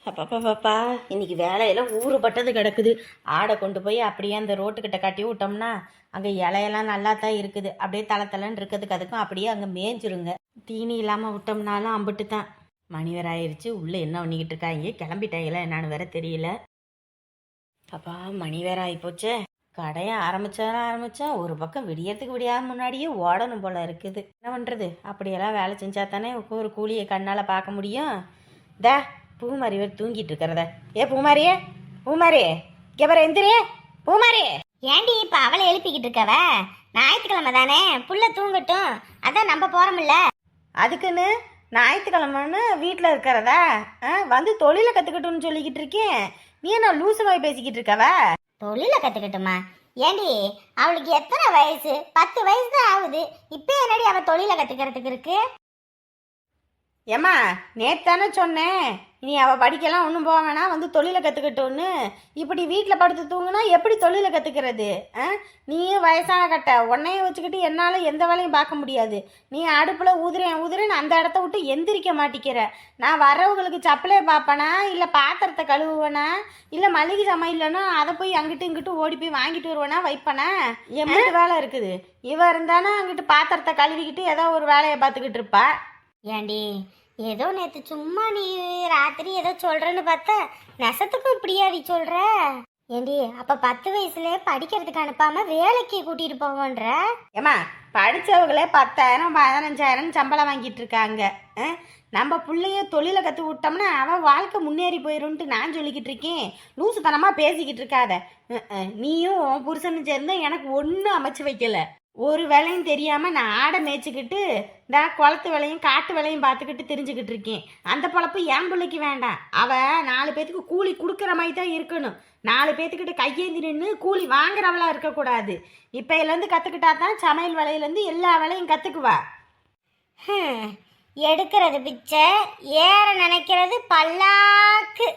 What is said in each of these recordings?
அப்பா இன்னைக்கு வேலையெல்லாம் ஊறுபட்டது கிடக்குது. ஆடை கொண்டு போய் அப்படியே அந்த ரோட்டுக்கிட்ட கட்டி விட்டோம்னா அங்கே இலையெல்லாம் நல்லா தான் இருக்குது. அப்படியே தளன்னு இருக்கிறதுக்கு அதுக்கும் அப்படியே அங்கே மேய்ஞ்சிருங்க. தீனி இல்லாமல் விட்டோம்னாலும் அம்பிட்டு தான். மணி வேற ஆயிடுச்சு. உள்ளே என்ன பண்ணிக்கிட்டு இருக்காங்க, கிளம்பிட்டாங்களா என்னன்னு வேற தெரியல. அப்பா மணி வேற ஆகிப்போச்சே. கடையை ஆரம்பித்தா ஒரு பக்கம் விடியறதுக்கு விடியாத முன்னாடியே ஓடணும் போல இருக்குது. என்ன பண்ணுறது, அப்படியெல்லாம் வேலை செஞ்சா தானே ஒரு கூலியை கண்ணால் பார்க்க முடியும். தா பூமாரி வேறு தூங்கிட்டு இருக்கிறத. ஏ பூமாரியே, பூமாரியே கேப்பற எந்திரியே பூமாரி. ஏண்டி இப்ப அவளை எழுப்பிக்கிட்டு இருக்கவ? ஞாயிற்றுக்கிழமை தானே, புள்ள தூங்கட்டும், அதான் நம்ம போறோம்ல. அதுக்குன்னு ஞாயிற்றுக்கிழமைன்னு வீட்டில் இருக்கிறதா? வந்து தொழிலை கற்றுக்கட்டும்னு சொல்லிக்கிட்டு இருக்கேன். நீ என்ன லூசுமாய் பேசிக்கிட்டு இருக்கவ? தொழில கத்துக்கட்டுமா? ஏண்டி அவளுக்கு எத்தனை வயசு? 10 வயசு தான் ஆகுது. இப்ப என்னடி அவ தொழில கத்துக்கிறதுக்கு இருக்கு? ஏம்மா நேத்தானே சொன்னேன், இனி அவள் படிக்கலாம் ஒன்றும் போக வேணாம், வந்து தொழிலை கற்றுக்கட்டும்னு. இப்படி வீட்டில் படுத்து தூங்குனா எப்படி தொழிலை கற்றுக்கிறது? நீயும் வயசான கட்ட உன்னையும் வச்சுக்கிட்டு என்னால் எந்த வேலையும் பார்க்க முடியாது. நீ அடுப்பில் ஊதுறேன்னு அந்த இடத்த விட்டு எந்திரிக்க மாட்டிக்கிற. நான் வர்றவங்களுக்கு சப்பலே பார்ப்பேனா, இல்லை பாத்திரத்தை கழுவுவேனா, இல்லை மளிகை சமையலன்னா அதை போய் அங்கிட்டு இங்கிட்டு ஓடி போய் வாங்கிட்டு வருவேனா வைப்பேனா? எம்பிட்டு வேலை இருக்குது. இவ இருந்தானா அங்கிட்டு பாத்திரத்தை கழுவிக்கிட்டு ஏதோ ஒரு வேலையை பார்த்துக்கிட்டு இருப்பா. ஏண்டி ஏதோ நேத்து சும்மா நீ ராத்திரி ஏதோ சொல்றன்னு பார்த்தா நெசத்துக்கும் இப்படியாடி சொல்ற? ஏண்டி அப்ப 10 வயசுல படிக்கிறதுக்கு அனுப்பாம வேலைக்கு கூட்டிட்டு போவோன்ற? ஏமா படித்தவங்களே 10,000 15,000 சம்பளம் வாங்கிட்டு இருக்காங்க. நம்ம பிள்ளைய தொழிலை கற்று விட்டோம்னா அவன் வாழ்க்கை முன்னேறி போயிடும்ட்டு நான் சொல்லிக்கிட்டு இருக்கேன். லூசுத்தனமாக பேசிக்கிட்டு இருக்காத. நீயும் புருஷனும் சேர்ந்து எனக்கு ஒன்றும் அமைச்சு வைக்கல. ஒரு வேலையும் தெரியாமல் நான் ஆடை மேய்ச்சிக்கிட்டு இந்த குளத்து வேலையும் காட்டு வேலையும் பார்த்துக்கிட்டு தெரிஞ்சுக்கிட்டு இருக்கேன். அந்த பொழப்பு என் பிள்ளைக்கு வேண்டாம். அவள் 4 பேத்துக்கு கூலி கொடுக்குற மாதிரி தான் இருக்கணும். 4 பேத்துக்கிட்ட கையேந்தி நின்று கூலி வாங்குறவளா இருக்கக்கூடாது. இப்போ இதுலேருந்து கற்றுக்கிட்டா தான் சமையல் வேலையிலேருந்து எல்லா வேலையும் கற்றுக்குவா. எடுக்கிறது பிச்சை, ஏற நினைக்கிறது பல்லாக்கு.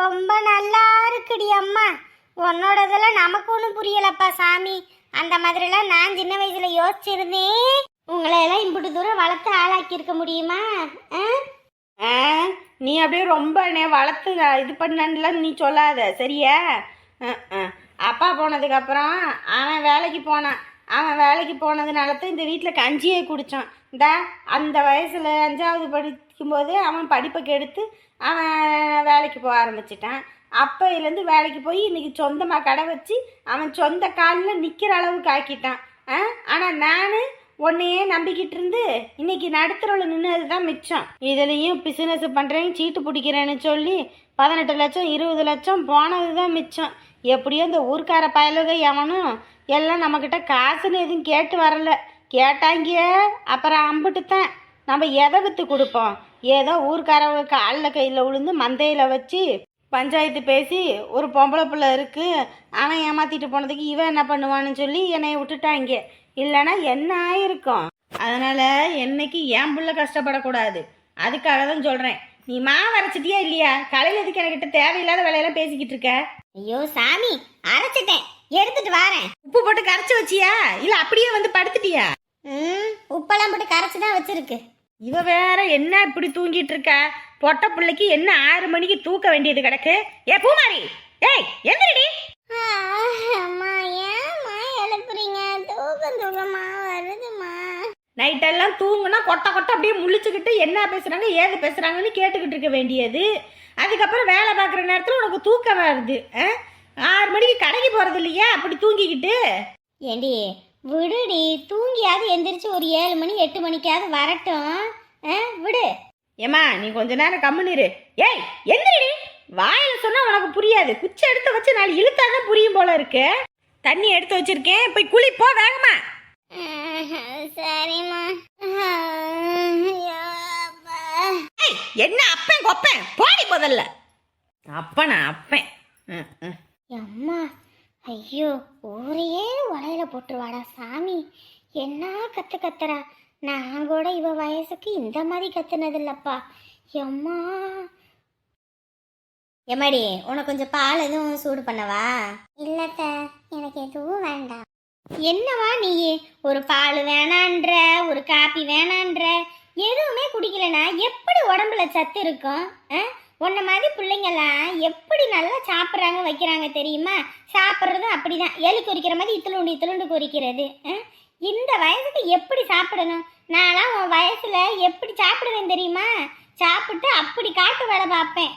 ரொம்ப நல்லா இருக்குடி அம்மா. உன்னோடதெல்லாம் நமக்கு ஒன்றும் புரியலப்பா சாமி. அந்த மாதிரிலாம் நான் சின்ன வயசுல யோசிச்சிருந்தேன். உங்களை எல்லாம் இம்புட்டு தூரம் வளர்த்து ஆளாக்கி இருக்க முடியுமா? நீ அப்படியே ரொம்ப வளர்த்து இது பண்ணலாம் நீ சொல்லாத சரியா? அப்பா போனதுக்கப்புறம் அவன் வேலைக்கு போனான். அவன் வேலைக்கு போனதுனால தான் இந்த வீட்டில் கஞ்சியே குடித்தான். இந்த அந்த வயசில் 5வது படிக்கும்போது அவன் படிப்பை கெடுத்து அவன் வேலைக்கு போக ஆரம்பிச்சிட்டான். அப்போலேருந்து வேலைக்கு போய் இன்றைக்கி சொந்தமாக கடை வச்சு அவன் சொந்த காலில் நிற்கிற அளவுக்கு ஆக்கிட்டான். ஆனால் நான் உன்னையே நம்பிக்கிட்டு இருந்து இன்னைக்கு நடுத்தரவில் நின்னது தான் மிச்சம். இதுலேயும் பிஸ்னஸ் பண்ணுறேன் சீட்டு பிடிக்கிறேன்னு சொல்லி 18 லட்சம் 20 லட்சம் போனது தான் மிச்சம். எப்படியோ இந்த ஊர்க்கார பயலுக எவனும் எல்லாம் நம்மக்கிட்ட காசுன்னு எதுவும் கேட்டு வரல. கேட்டாங்க அப்புறம் அம்பிட்டு தான் நம்ம எதை விற்று கொடுப்போம். ஏதோ ஊர்க்காரவங்க காலில் கையில் விழுந்து மந்தையில் வச்சு பஞ்சாயத்து பேசி ஒரு பொம்பளை பிள்ளை இருக்குது அவன் ஏமாற்றிட்டு போனதுக்கு இவன் என்ன பண்ணுவான்னு சொல்லி என்னை விட்டுட்டாங்க. இல்லைன்னா என்ன ஆயிருக்கும். அதனால் என்னைக்கு என் பிள்ளை கஷ்டப்படக்கூடாது. அதுக்காக தான் சொல்கிறேன். நீ மாவு அரைச்சிட்டியா இல்லையா? காலையில் எதுக்கு என்கிட்ட தேவையில்லாத வேலையெல்லாம் பேசிக்கிட்டு இருக்க? ஐயோ சாமி, அரைச்சிட்டேன், எடுத்துட்டு வரேன். உப்பு போட்டு கரைச்சி வச்சியா இல்லை அப்படியே வந்து படுத்துட்டியா? உப்பெல்லாம் போட்டு கரைச்சி தான் வச்சிருக்கு. இவ வேற என்ன இப்படி தூங்கிட்டு இருக்கா? பொட்ட பிள்ளைக்கு என்ன 6 மணிக்கு தூக்க வேண்டியது கிடக்கு? ஏ பூமாரி, ஏய் எந்திரடி. அம்மா ஏம்மா எழுப்புறீங்க? தூக்கமா வருதுமா. நைட்டெல்லாம் தூங்குனா கொட்ட அப்படியே முழிச்சுக்கிட்டு என்ன பேசுறாங்க ஏது பேசுறாங்கன்னு கேட்டுக்கிட்டு இருக்க வேண்டியது. அதுக்கப்புறம் வேலை பார்க்குற நேரத்தில் உனக்கு தூக்கம் வருது. 6 மணிக்கு கடைக்கு போறது இல்லையா அப்படி தூங்கிக்கிட்டு? ஏண்டி விடுடி, தூங்கியாவது எந்திரிச்சு ஒரு 7 மணி 8 மணிக்காவது வரட்டும். விடு. ஏமா நீ கொஞ்ச நேரம் கம்முனிரு. ஏய் எந்திரடி. வாயில சொன்னா உனக்கு புரியாது. குச்சி எடுத்து வச்சு 4 இழுத்தாதான் புரியும் போல இருக்கு. தண்ணி எடுத்து வச்சிருக்கேன், போய் குளி போ வேகமா. சரிம்மா. என்ன அப்பன் கொப்பன் போடி முதல்ல. அப்பனா அப்பன். அம்மா ஐயோ, ஊரையே உலையில போட்டுருவாடா சாமி. என்ன கத்துறா. நான் கூட இவ வயசுக்கு இந்த மாதிரி கத்துனது இல்லப்பா. எம்மா எம்மாடி, உனக்கு கொஞ்சம் பால் எதுவும் சூடு பண்ணவா? இல்லத்த, எனக்கு எதுவும் வேண்டாம். என்னவா நீ ஒரு பால் வேணான்ற, ஒரு காப்பி வேணான்ற, எதுவுமே குடிக்கலனா எப்படி உடம்புல சத்து இருக்கும்? உன்ன மாதிரி பிள்ளைங்கெல்லாம் எப்படி நல்லா சாப்பிட்றாங்க வைக்கிறாங்க தெரியுமா? சாப்பிட்றதும் அப்படிதான், எலி குறிக்கிற மாதிரி இத்துளுண்டு இத்துளுண்டு குறிக்கிறது. இந்த வயசுக்கு எப்படி சாப்பிடணும்? நான்லாம் உன் வயசுல எப்படி சாப்பிடுவேன் தெரியுமா? சாப்பிட்டு அப்படி காட்டு வேலை பார்ப்பேன்.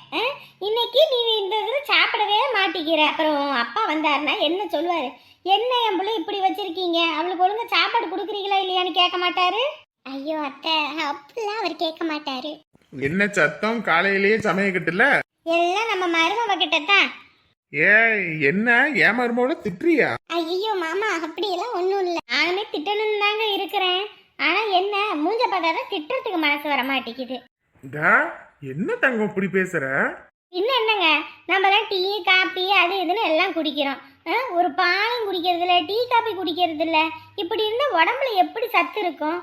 இன்னைக்கு நீ இந்த இதில் சாப்பிடவே மாட்டேங்கிற. அப்புறம் அப்பா வந்தாருன்னா என்ன சொல்லுவாரு? என்ன என் பிள்ளை இப்படி வச்சிருக்கீங்க, அவளுக்கு ஒழுங்கா சாப்பாடு கொடுக்குறீங்களா இல்லையான்னு கேட்க மாட்டாரு? ஐயோ அத்தை, அப்படிலாம் அவர் கேட்க மாட்டாரு. என்ன சத்தம் காலையிலேயே சமயக்கட்டுல? எல்லாம் நம்ம மருமவ கிட்ட தான். ஏய், என்ன ஏன் மருமோட திட்டுறியா? ஐயோ மாமா, அப்படியெல்லாம் ஒன்றும் இல்லை. நானுமே திட்டணும்னு தாங்க இருக்கிறேன். ஆனா என்ன, மூஞ்ச பார்த்தாதான் திட்டுறதுக்கு மனசு வர மாட்டேங்குது. என்ன தங்கம் இப்படி பேசுற? இன்னும் என்னங்க, நம்மலாம் டீ காப்பி அது இதுன்னு எல்லாம் குடிக்கிறோம். ஒரு பாலும் குடிக்கிறது இல்லை, டீ காப்பி குடிக்கிறது இல்லை. இப்படி இருந்தால் உடம்புல எப்படி சத்து இருக்கும்?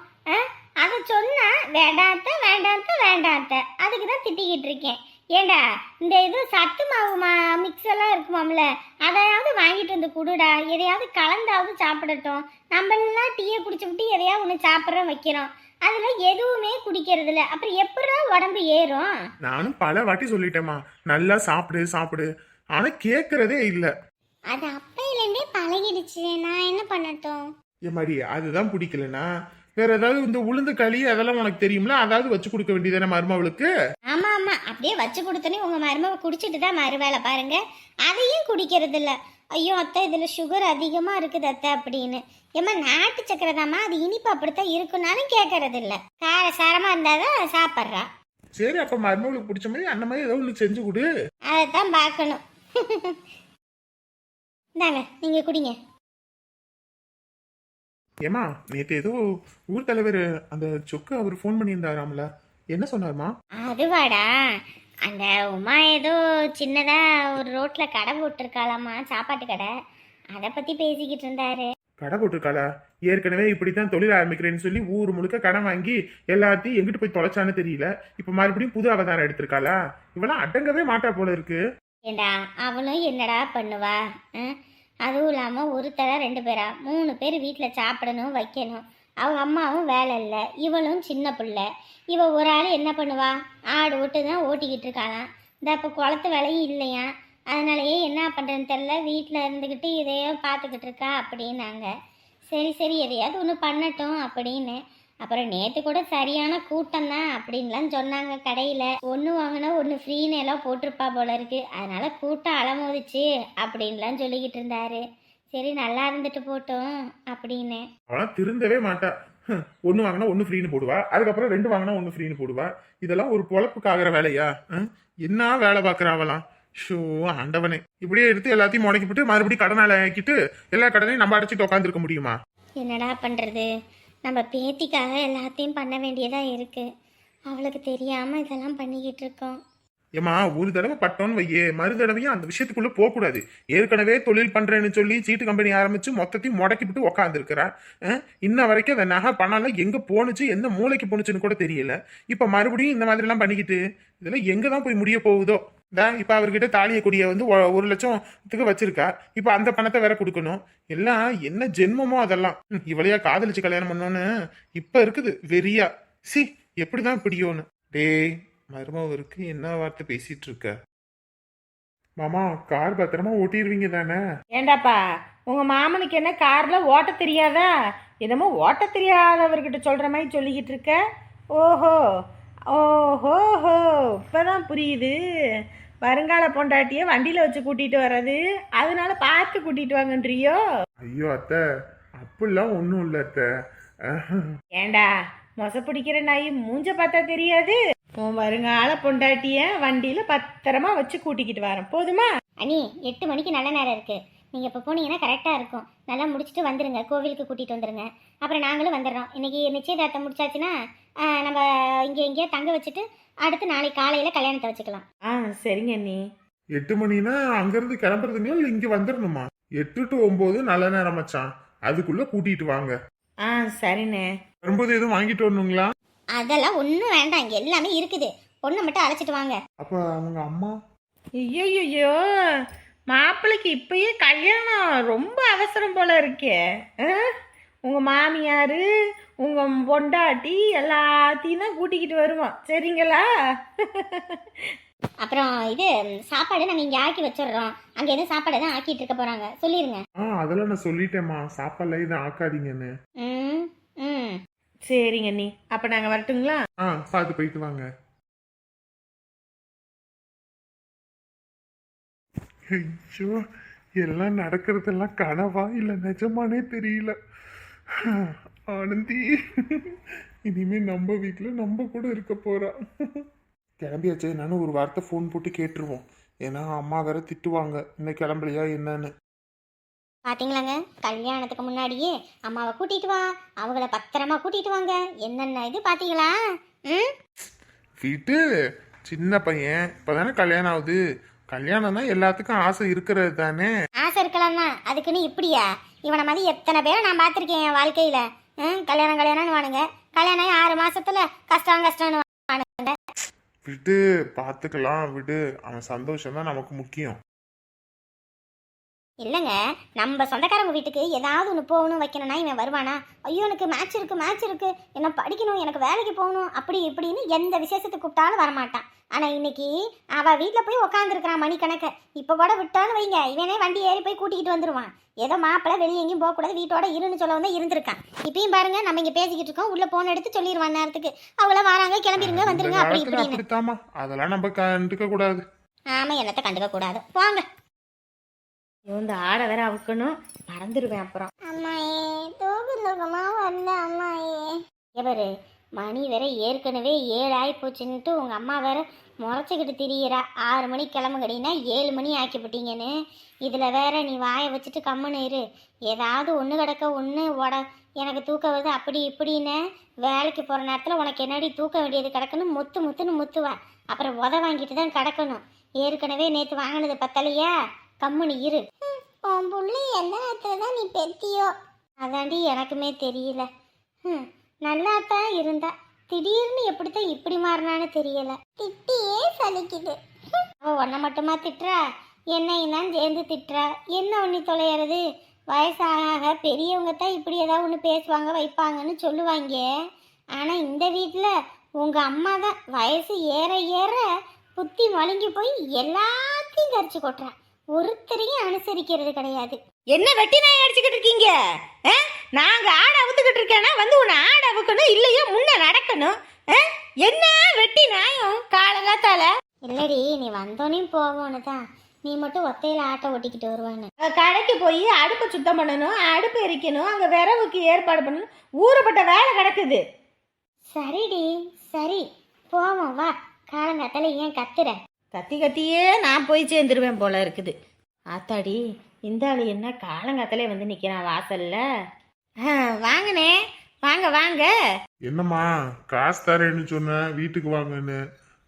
அதை சொன்னா வேண்டாத்த வேண்டாத்த வேண்டாத்த, அதுக்கு தான் திட்டிக்கிட்டு இருக்கேன். ஏண்டா, இந்த இது சத்து மாவு மிக்ஸ் எல்லாம் இருக்குமாம்ல, அதையாவது வாங்கிட்டு வந்து கொடுடா, எதையாவது கலந்தாவது சாப்பிடட்டும். நம்மளாம் டீயை குடிச்சுவிட்டு எதையாவது ஒன்று சாப்பிட்ற வைக்கிறோம், அதில் எதுவுமே குடிக்கிறது இல்லை. அப்புறம் எப்படா உடம்பு ஏறும்? நானும் பல வாட்டி சொல்லிட்டேம்மா, நல்லா சாப்பிடு சாப்பிடு, ஆனா கேட்கறதே இல்ல. அது அப்பையிலேருந்தே பழகிடுச்சு, நான் என்ன பண்ணட்டும்? மாதிரி அதுதான் பிடிக்கலனா வேற ஏதாவது இந்த உளுந்து களி அதெல்லாம் உனக்கு தெரியும்ல, அதாவது வச்சு கொடுக்க வேண்டியதானே மருமவளுக்கு? ஆமா ஆமா, அப்படியே வச்சு கொடுத்தனே உங்க மருமவ குடிச்சிட்டு தான் மறுவேளை பாருங்க, அதையும் குடிக்கிறது இல்ல. ஐயோ அத்தை, இதுல சுகர் அதிகமா இருக்குது அத்தை அப்படின்னு. ஏமா நாட்டு சக்கரை தாம்மா, அது இனிப்பு அப்படித்தான் இருக்குன்னாலும் கேட்கறது இல்ல. கார சாரமா இருந்தாதான் சாப்பிட்றா. சரி, அப்ப மருமவளுக்கு பிடிச்ச மாதிரி அந்த மாதிரி ஏதோ ஒன்று செஞ்சு கொடு. அதைத்தான் பார்க்கணும். இந்தாங்க, நீங்க குடிங்க. ஏமா, நேற்று ஏதோ ஊர் தலைவர் அந்த சொக்கு அவர் ஃபோன் பண்ணியிருந்தாராம்ல, என்ன சொன்னார்மா? அதுவாடா, அந்த உமா ஏதோ சின்னதா ஒரு ரோட்ல கடை போட்டிருக்காளாமா, சாப்பாட்டு கடை. அதை பத்தி பேசிக்கிட்டு இருந்தாரு. கடை போட்டிருக்காளா? ஏற்கனவே இப்படித்தான் தொழில் ஆரம்பிக்கிறேன்னு சொல்லி ஊர் முழுக்க கடன் வாங்கி எல்லாத்தையும் எங்கிட்டு போய் தொலைச்சான்னு தெரியல. இப்ப மறுபடியும் புது அவதாரம் எடுத்திருக்காளா? இவெல்லாம் அடங்கவே மாட்டா போல இருக்கு. ஏண்டா, அவளும் என்னடா பண்ணுவா? அதுவும் இல்லாமல் ஒருத்தர 2 பேரா 3 பேர் வீட்டில் சாப்பிடணும் வைக்கணும். அவங்க அம்மாவும் வேலை இல்லை, இவளும் சின்ன பிள்ளை. இவ ஒரு ஆள் என்ன பண்ணுவா? ஆடு ஓட்டு தான் ஓட்டிக்கிட்டு இருக்காளாம். இந்த இப்போ குளத்து வேலையும் இல்லையா, அதனாலயே என்ன பண்ணுறதுன்னு தெரில, வீட்டில் இருந்துக்கிட்டு இதையோ பார்த்துக்கிட்டு இருக்கா அப்படின்னாங்க. சரி சரி, எதையாவது ஒன்று பண்ணட்டும் அப்படின்னு. அப்புறம் நேற்று கூட சரியான கூட்டம் தான் அப்படின்லாம் சொன்னாங்க. கடையில் ஒன்று வாங்கினா ஒன்று ஃப்ரீன்னு எல்லாம் போட்டிருப்பா போல இருக்கு, அதனால கூட்டம் அலமோதிச்சு அப்படின்லாம் சொல்லிக்கிட்டு இருந்தாரு. சரி, நல்லா இருந்துட்டு போட்டோம் அப்படின்னு. அவன் திருந்தவே மாட்டா. ஒன்று வாங்கினா ஒன்று ஃப்ரீன்னு போடுவா, அதுக்கப்புறம் 2 வாங்கினா 1 ஃப்ரீன்னு போடுவா. இதெல்லாம் ஒரு பொழப்புக்காகிற வேலையா? என்ன வேலை பார்க்குறாவலாம்? ஷோ ஆண்டவனே, இப்படியே எடுத்து எல்லாத்தையும் முடக்கிவிட்டு மறுபடியும் கடனால ஆக்கிட்டு எல்லா கடனையும் நம்ம அடைச்சிட்டு உட்காந்துருக்க முடியுமா? என்னடா பண்ணுறது, நம்ம பேத்திக்காக எல்லாத்தையும் பண்ண வேண்டியதாக இருக்குது. அவளுக்கு தெரியாமல் இதெல்லாம் பண்ணிக்கிட்டு இருக்கோம். ஏமா, ஒரு தடவை பட்டோன்னு வையே, மறு தடவையும் அந்த விஷயத்துக்குள்ள போகக்கூடாது. ஏற்கனவே தொழில் பண்றேன்னு சொல்லி சீட்டு கம்பெனி ஆரம்பிச்சு மொத்தத்தையும் முடக்கிவிட்டு உக்காந்துருக்கிறா. இன்ன வரைக்கும் அந்த நகை பணம்லாம் எங்க போனுச்சு, எந்த மூளைக்கு போனுச்சுன்னு கூட தெரியல. இப்ப மறுபடியும் இந்த மாதிரி எல்லாம் பண்ணிக்கிட்டு இதெல்லாம் எங்க தான் போய் முடிய போகுதோ? இப்ப அவர்கிட்ட தாலிய கொடிய வந்து 1 லட்சத்துக்கு வச்சிருக்கா. இப்ப அந்த பணத்தை வேற கொடுக்கணும். எல்லாம் என்ன ஜென்மமோ அதெல்லாம். இவளையா காதலிச்சு கல்யாணம் பண்ணோன்னு இப்ப இருக்குது வெறியா. சி, எப்படிதான் பிடியோன்னு. டேய், மருமவருக்கு என்ன வார்த்தை பேசிட்டு இருக்க? மாமா, கார் பத்திரமா ஓட்டிடுவீங்க தானே? ஏண்டாப்பா, உங்க மாமனுக்கு என்ன கார்ல ஓட்ட தெரியாதா? என்னமோ ஓட்ட தெரியாதவர்கிட்ட சொல்ற மாதிரி சொல்லிக்கிட்டு இருக்க. ஓஹோ ஓஹோஹோ, இப்பதான் புரியுது. வருங்கால பொண்டாட்டிய வண்டியில வச்சு கூட்டிட்டு வர்றது, அதனால பார்த்து கூட்டிட்டு வாங்கன்றியோ? ஐயோ அத்தை, அப்படிலாம் ஒன்றும் இல்லை அத்தை. ஏண்டா, மொச பிடிக்கிற நாய் மூஞ்ச பார்த்தா தெரியாது? உன் வருங்கால பொண்டாட்டிய வண்டியில பத்திரமா வச்சு கூட்டிக்கிட்டு வரேன், போதுமா? அண்ணி, 8 மணிக்கு நல்ல நேரம் இருக்கு. நீங்கள் இப்போ போனீங்கன்னா கரெக்டாக இருக்கும். நல்லா முடிச்சுட்டு வந்துடுங்க, கோவிலுக்கு கூட்டிகிட்டு வந்துடுங்க. அப்புறம் நாங்களும் வந்துடுறோம். இன்றைக்கி நிச்சயதார்த்தம் முடிச்சாச்சுன்னா நம்ம இங்கே எங்கேயோ தங்க வச்சுட்டு அடுத்து நாளைக்கு காலையில் கல்யாணத்தை வச்சுக்கலாம். சரிங்க அண்ணி. 8 மணினா அங்கிருந்து கிளம்புறதுங்களா இல்லை இங்கே வந்துடணுமா? 8 to 9 நல்ல நேரம் மச்சான், அதுக்குள்ள கூட்டிட்டு வாங்க. சரிண்ணே. வரும்போது எதுவும் வாங்கிட்டு வரணுங்களா? அதெல்லாம் ஒன்றும் வேண்டாம், இங்கே எல்லாமே இருக்குது. பொண்ணை மட்டும் அழைச்சிட்டு வாங்க. அப்போ அவங்க அம்மா? ஐயோ, மாப்பிள்ளைக்கு இப்பயே கல்யாணம், ரொம்ப அவசரம் போல இருக்கே. உங்க மாமியாரு உங்க பொண்டாட்டி எல்லாத்தையும் தான் கூட்டிக்கிட்டு வருவோம், சரிங்களா? அப்புறம் இது சாப்பாடு நாங்கள் இங்கே ஆக்கி வச்சிடுறோம். அங்கே எதுவும் சாப்பாடு தான் ஆக்கிட்டு இருக்க போகிறாங்க, சொல்லிடுங்க. அதெல்லாம் நான் சொல்லிட்டேம்மா, சாப்பாடுல இதை ஆக்காதீங்கன்னு. ம் ம் சரிங்க நீ, அப்போ நாங்கள் வரட்டுங்களா? பார்த்து போயிட்டு வாங்க. ஐயோ, எல்லாம் நடக்கிறதெல்லாம் கனவா இல்லை நிஜமானே தெரியல. ஆனந்தி இனிமே நம்ம வீட்டில் நம்ம கூட இருக்க போறா. கிளம்பியாச்சு, நானும் ஒரு வார்த்தை ஃபோன் போட்டு கேட்டுருவோம். ஏன்னா அம்மா வேற திட்டுவாங்க இன்னும் கிளம்பலையா என்னன்னு. பாத்தீங்களாங்க, கல்யாணத்துக்கு முன்னாடியே அம்மாவை கூட்டிட்டு வா, அவங்கள பத்திரமா கூட்டிட்டு வாங்க, என்னென்ன இது பாத்தீங்களா? ம் வீட்டு சின்ன பையன் இப்பதானே கல்யாணம் ஆகுது. கல்யாணம்னா எல்லாத்துக்கும் ஆசை இருக்கிறது தானே. ஆசை இருக்கலாம் தான், அதுக்குன்னு இப்படியா? இவனை மாதிரி எத்தனை பேரை நான் பார்த்துருக்கேன் என் வாழ்க்கையில. கல்யாணம் கல்யாணம்னு வானுங்க, கல்யாணம் 6 மாசத்துல கஷ்டம்னு வானுங்க. விடு, பார்த்துக்கலாம் விடு. அவன் சந்தோஷம் தான் நமக்கு முக்கியம். இல்லைங்க, நம்ம சொந்தக்காரங்க வீட்டுக்கு ஏதாவது ஒன்று போகணும் வைக்கணும்னா இவன் வருவானா? ஐயோ எனக்கு மேட்ச் இருக்கு, என்ன படிக்கணும், எனக்கு வேலைக்கு போகணும், அப்படி இப்படின்னு எந்த விசேஷத்துக்கு கூப்பிட்டாலும் வரமாட்டான். ஆனால் இன்னைக்கு அவள் வீட்டில் போய் உக்காந்துருக்கிறான் மணிக்கணக்க. இப்போ கூட விட்டான்னு வைங்க, இவனே வண்டி ஏறி போய் கூட்டிகிட்டு வந்துடுவான். ஏதோ மாப்பிள்ளை வெளியே எங்கேயும் போகக்கூடாது, வீட்டோட இருன்னு சொல்ல வந்து இருந்திருக்கான். இப்பயும் பாருங்க, நம்ம இங்கே பேசிக்கிட்டு இருக்கோம், உள்ள போன் எடுத்து சொல்லிடுவான் நேரத்துக்கு, அவங்கள வராங்க கிளம்பிடுங்க வந்துருங்க அப்படி இப்படின்னு. அதெல்லாம் நம்ம கண்டுக்க கூடாது. ஆமாம், என்னத்தை கண்டுக்க கூடாது, போங்க. இந்த ஆடை வேற அவுக்கணும், மறந்துடுவேன் அப்புறம். அம்மாயே தூக்கமா வரல அம்மாயே. எவரு மணி வேற ஏற்கனவே 7 ஆகி போச்சுன்ட்டு உங்கள் அம்மா வேற முறைச்சிக்கிட்டு திரியிறா. 6 மணிக்கு கிளம்புகடினா 7 மணி ஆக்கிவிட்டீங்கன்னு. இதில் வேற நீ வாயை வச்சுட்டு கம்முன்னு இரு. ஏதாவது ஒன்று கிடக்க ஒன்று எனக்கு தூக்க வருது அப்படி இப்படின்னு வேலைக்கு போகிற நேரத்தில் உனக்கு என்னடி தூக்க வேண்டியது கிடக்குன்னு முத்துன்னு முத்துவா. அப்புறம் வாங்கிட்டு தான் கிடக்கணும். ஏற்கனவே நேற்று வாங்கினது பத்தலையா, கம்முன்னு இரு. உன் புள்ளி எந்த நேரத்தில் தான் நீ பெத்தியோ அதாண்டி எனக்குமே தெரியல. நல்லா தான் இருந்தா, திடீர்னு எப்படித்தான் இப்படி மாறினான்னு தெரியல. திட்டியே சலிக்குது. அவ உன்னை மட்டுமா திட்டுறா, என்னையும் தான் சேர்ந்து திட்டுறா. என்ன ஒண்ணி தொலைகிறது? வயசாக பெரியவங்க தான் இப்படி ஏதாவது ஒன்று பேசுவாங்க வைப்பாங்கன்னு சொல்லுவாங்க. ஆனால் இந்த வீட்டில் உங்கள் அம்மா தான் வயசு ஏற ஏற புத்தி மழுங்கி போய் எல்லாத்தையும் கரிச்சு கொட்டுறா. ஒருத்தரையும் அனுசரிக்கிறது கிடையாது. என்ன வெட்டி நாய் அடிச்சுக்கிட்டு இருக்கீங்க? நாங்க ஆடை அவுத்துக்கிட்டு இருக்கேன்னா வந்து உன்னை ஆடை அவுக்கணும், இல்லையோ முன்ன நடக்கணும். என்ன வெட்டி நாயும் காலங்காத்தால? இல்லடி, நீ வந்தோனையும் போவோன்னு தான். நீ மட்டும் ஒத்தையில ஆட்டை ஓட்டிக்கிட்டு வருவான்னு. கடைக்கு போய் அடுப்பை சுத்தம் பண்ணணும், அடுப்பு எரிக்கணும், அங்க விரவுக்கு ஏற்பாடு பண்ணணும், ஊறுபட்ட வேலை கிடக்குது. சரிடி சரி, போவோம் வா. காலங்காத்தால ஏன் கத்துற? கத்தியே நான் போய் சேர்ந்துருவேன் போல இருக்குது. ஆத்தாடி, இந்த ஆளு என்ன காலங்காத்தாலே வந்து நிக்கிறான் வாசல்ல. வாங்கண்ணே, வாங்க வாங்க. என்னம்மா காசு தரேன்னு சொன்ன வீட்டுக்கு வாங்கன்னு?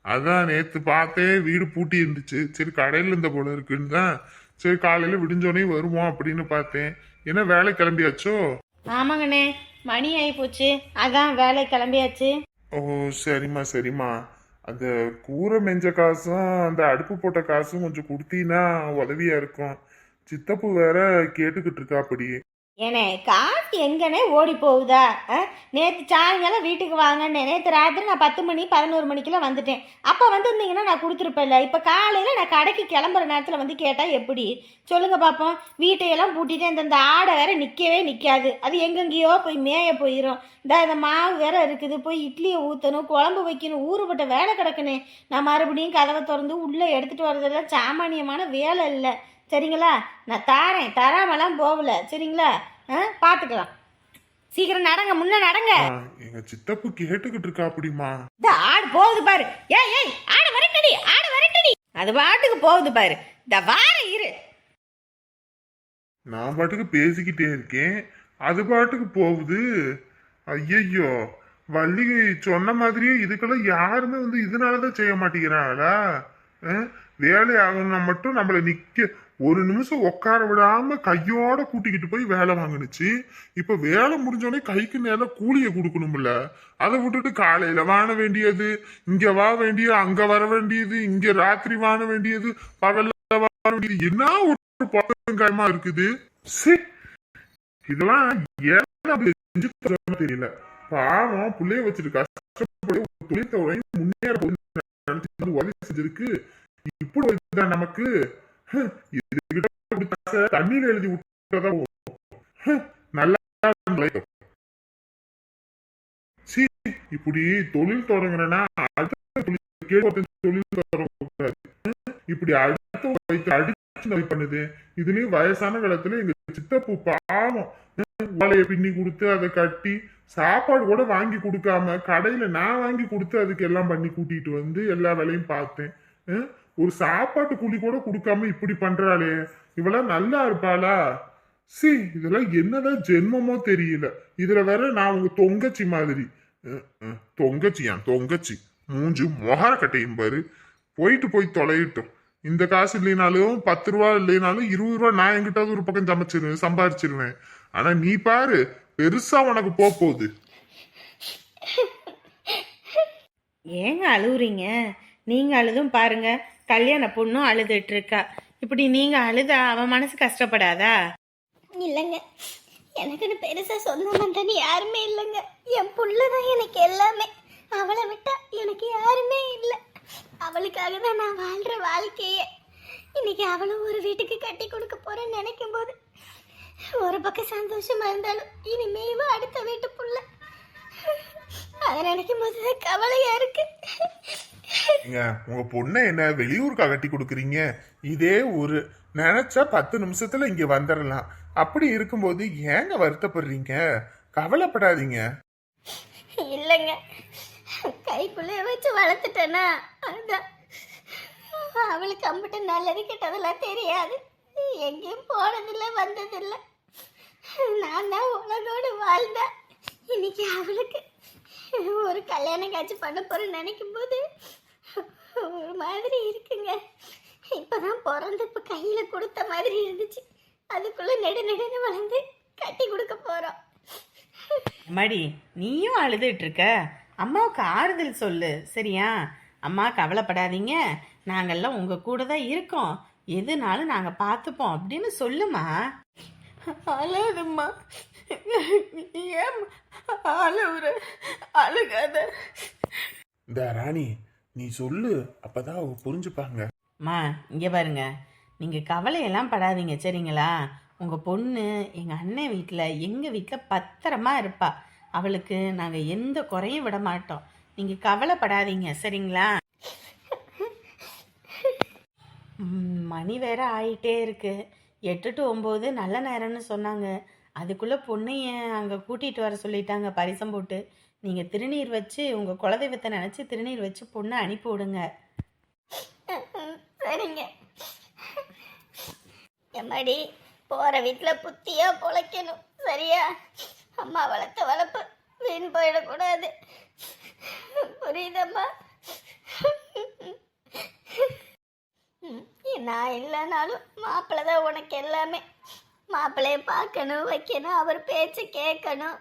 அதான் நேத்து பார்த்தேன் வீடு பூட்டி இருந்துச்சு. சரி கடையில இருந்த போல இருக்குன்னு தான் சரி காலையில விடிஞ்சோடனே வருவோம் அப்படின்னு பார்த்தேன். என்ன வேலை கிளம்பியாச்சோ? ஆமாங்கண்ணே, மணி ஆகி போச்சு, அதான் வேலை கிளம்பியாச்சு. ஓ சரிம்மா சரிம்மா. அந்த கூரை மெஞ்ச காசும் அந்த அடுப்பு போட்ட காசும் கொஞ்சம் கொடுத்தீங்கன்னா உதவியா இருக்கும். சித்தப்பு வேற கேட்டுக்கிட்டு இருக்கா அப்படி. ஏனே காசு எங்கனே ஓடி போகுதா? நேற்று சாயங்காலம் வீட்டுக்கு வாங்கண்ணே, நேற்று ராத்திரி நான் 10 மணி 11 மணிக்கெல்லாம் வந்துட்டேன். அப்போ வந்திருந்தீங்கன்னா நான் கொடுத்துருப்பேன்ல. இப்போ காலையில் நான் கடைக்கு கிளம்புற நேரத்தில் வந்து கேட்டால் எப்படி சொல்லுங்க பார்ப்போம்? வீட்டையெல்லாம் பூட்டிட்டு இந்த ஆடை வேற நிற்கவே நிற்காது, அது எங்கெங்கேயோ போய் மேய போயிடும். இந்த மாவு வேற இருக்குது, போய் இட்லியை ஊற்றணும், குழம்பு வைக்கணும், ஊறுபட்ட வேலை கிடக்குனே. நான் மறுபடியும் கதவை திறந்து உள்ளே எடுத்துகிட்டு வர்றதெல்லாம் சாமானியமான வேலை இல்லை, சரிங்களா? நான் தாரேன், தராமலாம் போகல, சரிங்களா? பார்த்துக்கலாம். சீக்கிரம் நடங்க, முன்ன நடங்க. எங்க சித்தப்பு கேட்டுக்கிட்டு இருக்கா அப்படிமா? இந்த ஆடு போகுது பாரு. ஏய் ஆடு வரட்டடி, ஆடு வரட்டடி. அது பாட்டுக்கு போகுது பாரு. இந்த வார இரு. நான் பாட்டுக்கு பேசிக்கிட்டே இருக்கேன், அது பாட்டுக்கு போகுது. ஐயையோ, வள்ளி சொன்ன மாதிரியே இதுக்கெல்லாம் யாருமே வந்து இதனாலதான் செய்ய மாட்டேங்கிறாங்களா? வேலை ஆகணும்னா மட்டும் நம்மள நிக்க ஒரு நிமிஷம் உட்கார விடாம கையோட கூட்டிக்கிட்டு போய் வேலை வாங்கினுச்சு. இப்ப வேலை முடிஞ்சோடனே கைக்கு நேரம் கூலிய கொடுக்கணும்ல. அதை விட்டுட்டு காலையில வாழ வேண்டியது, இங்க வா வேண்டியது, அங்க வர வேண்டியது, இங்க ராத்திரி வாழ வேண்டியது, பகல்ல வாழ வேண்டியது, என்ன ஒரு பக்கமா இருக்குது. இதெல்லாம் ஏன் தெரியல. பாவம் பிள்ளைய வச்சுட்டு கஷ்டப்பட்டு தொழில் முன்னேற வந்து உதவி செஞ்சிருக்கு. இப்படி வருதுதான் நமக்கு. இதுகிட்ட இப்படி தண்ணியில எழுதி விட்டதா நல்லா இப்படி தொழில் தொடங்குறேன்னா தொழில் தொடங்கக்கூடாது. இப்படி அடுத்து பண்ணுது. இதுலயும் வயசான காலத்துல எங்க சித்தப்பு பாவம் வாழைய பின்னி கொடுத்து அதை கட்டி சாப்பாடு கூட வாங்கி கொடுக்காம கடையில நான் வாங்கி கொடுத்து அதுக்கு எல்லாம் பண்ணி கூட்டிட்டு வந்து எல்லா வேலையும் பார்த்தேன். ஒரு சாப்பாட்டு கூலி கூட கொடுக்காம இப்படி பண்றாளே, இவெல்லாம் நல்லா இருப்பாளா? இதெல்லாம் என்னதான் ஜென்மமோ தெரியல. இதுல வேற நான் உங்க தொங்கச்சி மாதிரி. தொங்கச்சி மூஞ்சு மொகர கட்டையும் பாரு. போய் தொலையிட்டோம். இந்த காசு இல்லைனாலும் 10 ரூபா இல்லைனாலும் 20 ரூபா நான் எங்கிட்டாவது ஒரு பக்கம் சம்பாரிச்சிருவேன். ஆனா நீ பாரு, பெருசா உனக்கு போகுது. ஏங்க அழுவுறீங்க? நீங்க அழுதும் பாருங்க, கல்யாண பொண்ணும் அழுதுட்டு இருக்கா. இப்படி நீங்க அழுதா அவன் மனசு கஷ்டப்படாதா? இல்லைங்க, எனக்குன்னு பெருசா சொந்த பந்தன்னு யாருமே இல்லைங்க. என் புள்ளதான் எனக்கு எல்லாமே. அவளை விட்டா எனக்கு யாருமே இல்லை. அவளுக்காக தான் நான் வாழ்ற வாழ்க்கையே. இன்னைக்கு அவளும் ஒரு வீட்டுக்கு கட்டி கொடுக்க போறேன்னு நினைக்கும் போது ஒரு பக்கம் சந்தோஷமா இருந்தாலும் இனிமேவும் அடுத்த வீட்டு புள்ள. அதை நினைக்கும் போது கவலையா இருக்கு. உங்க பொண்ணை என்ன வெளியூருக்கா கட்டி கொடுக்குறீங்க? இதே ஒரு நினைச்சா 10 நிமிஷத்துல இங்க வந்துடலாம். அப்படி இருக்கும்போது ஏங்க வருத்தப்படுறீங்க? கவலைப்படாதீங்க. இல்லைங்க, கைக்குள்ளே வச்சு வளர்த்துட்டேன்னா அதுதான். அவளுக்கு அம்பிட்டு நல்லது கெட்டதெல்லாம் தெரியாது. எங்கேயும் போனதில்லை, வந்ததில்லை. நான் தான் உலகோடு வாழ்ந்தா. இன்னைக்கு அவளுக்கு ஒரு கல்யாணம் காட்சி பண்ண போறேன்னு நினைக்கும் போது ஒரு மாதிரி இருக்குங்க. இப்பதான் பிறந்து இப்ப கையில கொடுத்த மாதிரி இருந்துச்சு. அதுக்குள்ள நெடுன்னு வளர்ந்து கட்டி கொடுக்க போறோம். மடி, நீயும் அழுதுட்டு இருக்க. அம்மாவுக்கு ஆறுதல் சொல்லு, சரியா? அம்மா கவலைப்படாதீங்க, நாங்கெல்லாம் உங்க கூட தான் இருக்கோம், எதுனாலும் நாங்க பார்த்துப்போம் அப்படின்னு சொல்லுமா. அழாதம்மா, ஏன் அழுவுற? அழுகாத. இந்த ராணி, நீ சொல்லு, அப்பதான் அவங்க புரிஞ்சுப்பாங்க. அம்மா இங்கே பாருங்க, நீங்கள் கவலையெல்லாம் படாதீங்க, சரிங்களா? உங்கள் பொண்ணு எங்கள் அண்ணன் வீட்டில் எங்கள் வீட்டில் பத்திரமா இருப்பா. அவளுக்கு நாங்கள் எந்த குறையும் விட மாட்டோம். நீங்கள் கவலைப்படாதீங்க, சரிங்களா? மணி வேற ஆயிட்டே இருக்கு. 8 to 9 நல்ல நேரம்னு சொன்னாங்க. அதுக்குள்ளே பொண்ணைய அங்கே கூட்டிகிட்டு வர சொல்லிட்டாங்க பரிசம் போட்டு. நீங்கள் திருநீர் வச்சு உங்கள் குலதெய்வத்தை நினச்சி திருநீர் வச்சு பொண்ணை அனுப்பி விடுங்க. சரிங்க. எம்மாடி, போற வீட்டில் புத்தியா பொழைக்கணும், சரியா? அம்மா வளர்த்த வளர்ப்பு வீண் போயிடக்கூடாது, புரியுதம்மா? நான் இல்லைனாலும் மாப்பிள்ளை தான் உனக்கு எல்லாமே. மாப்பிள்ளைய பார்க்கணும், வைக்கணும், அவர் பேச்சு கேட்கணும்.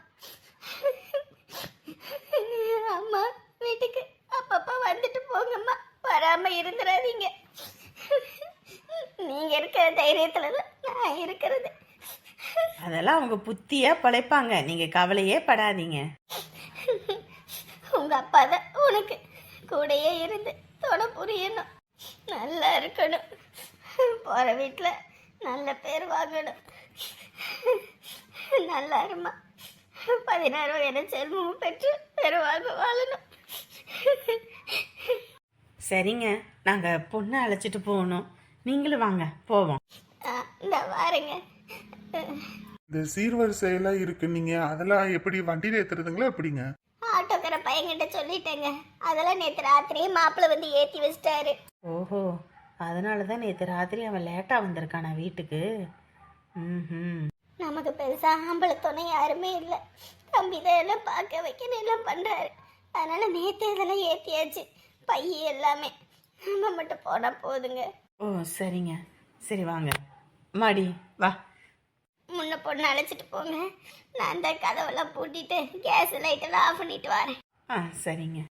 அம்மா வீட்டுக்கு அப்பப்போ வந்துட்டு போங்கம்மா, வராம இருந்துடாதீங்க. நீங்க இருக்கிற தைரியத்துல நான் இருக்கிறது. அதெல்லாம் அவங்க புத்தியா பழைப்பாங்க, நீங்க கவலையே படாதீங்க. உங்க அப்பா தான் உனக்கு கூடயே இருந்து தொட புரியணும், நல்லா இருக்கணும், போற வீட்டுல நல்ல பேர் வாங்கணும். நல்லா இருமா, 16 வயது செல்வமும் பெற்று பெருவாழ்வு வாழணும். சரிங்க, நாங்க பொண்ணை அழைச்சிட்டு போகணும், நீங்களும் வாங்க போவோம். இந்த வாருங்க. இந்த சீர்வரிசையெல்லாம் இருக்கு, நீங்க அதெல்லாம் எப்படி வண்டியில ஏத்துறதுங்களா? எப்படிங்க? ஆட்டோக்கார பையன்கிட்ட சொல்லிட்டேங்க. அதெல்லாம் நேற்று ராத்திரியே மாப்பிள்ளை வந்து ஏற்றி வச்சிட்டாரு. ஓஹோ, அதனால தான் நேற்று ராத்திரி அவன் லேட்டா வந்திருக்கானா வீட்டுக்கு. நமக்கு பெருசா ஆம்பளை துணை யாருமே இல்லை. தம்பி தான் எல்லாம் பார்க்க வைக்கணும் எல்லாம் பண்றாரு. அதனால நேற்று இதெல்லாம் ஏற்றியாச்சு, பைய எல்லாமே. நம்ம மட்டும் போனா போதுங்க. ஓ சரிங்க, சரி வாங்க. மாடி வா. முன்ன பொண்ணு அழைச்சிட்டு போங்க. நான் அந்த கதவெல்லாம் பூட்டிட்டு கேஸ் லைட்டெல்லாம் ஆஃப் பண்ணிட்டு வரேன். சரிங்க.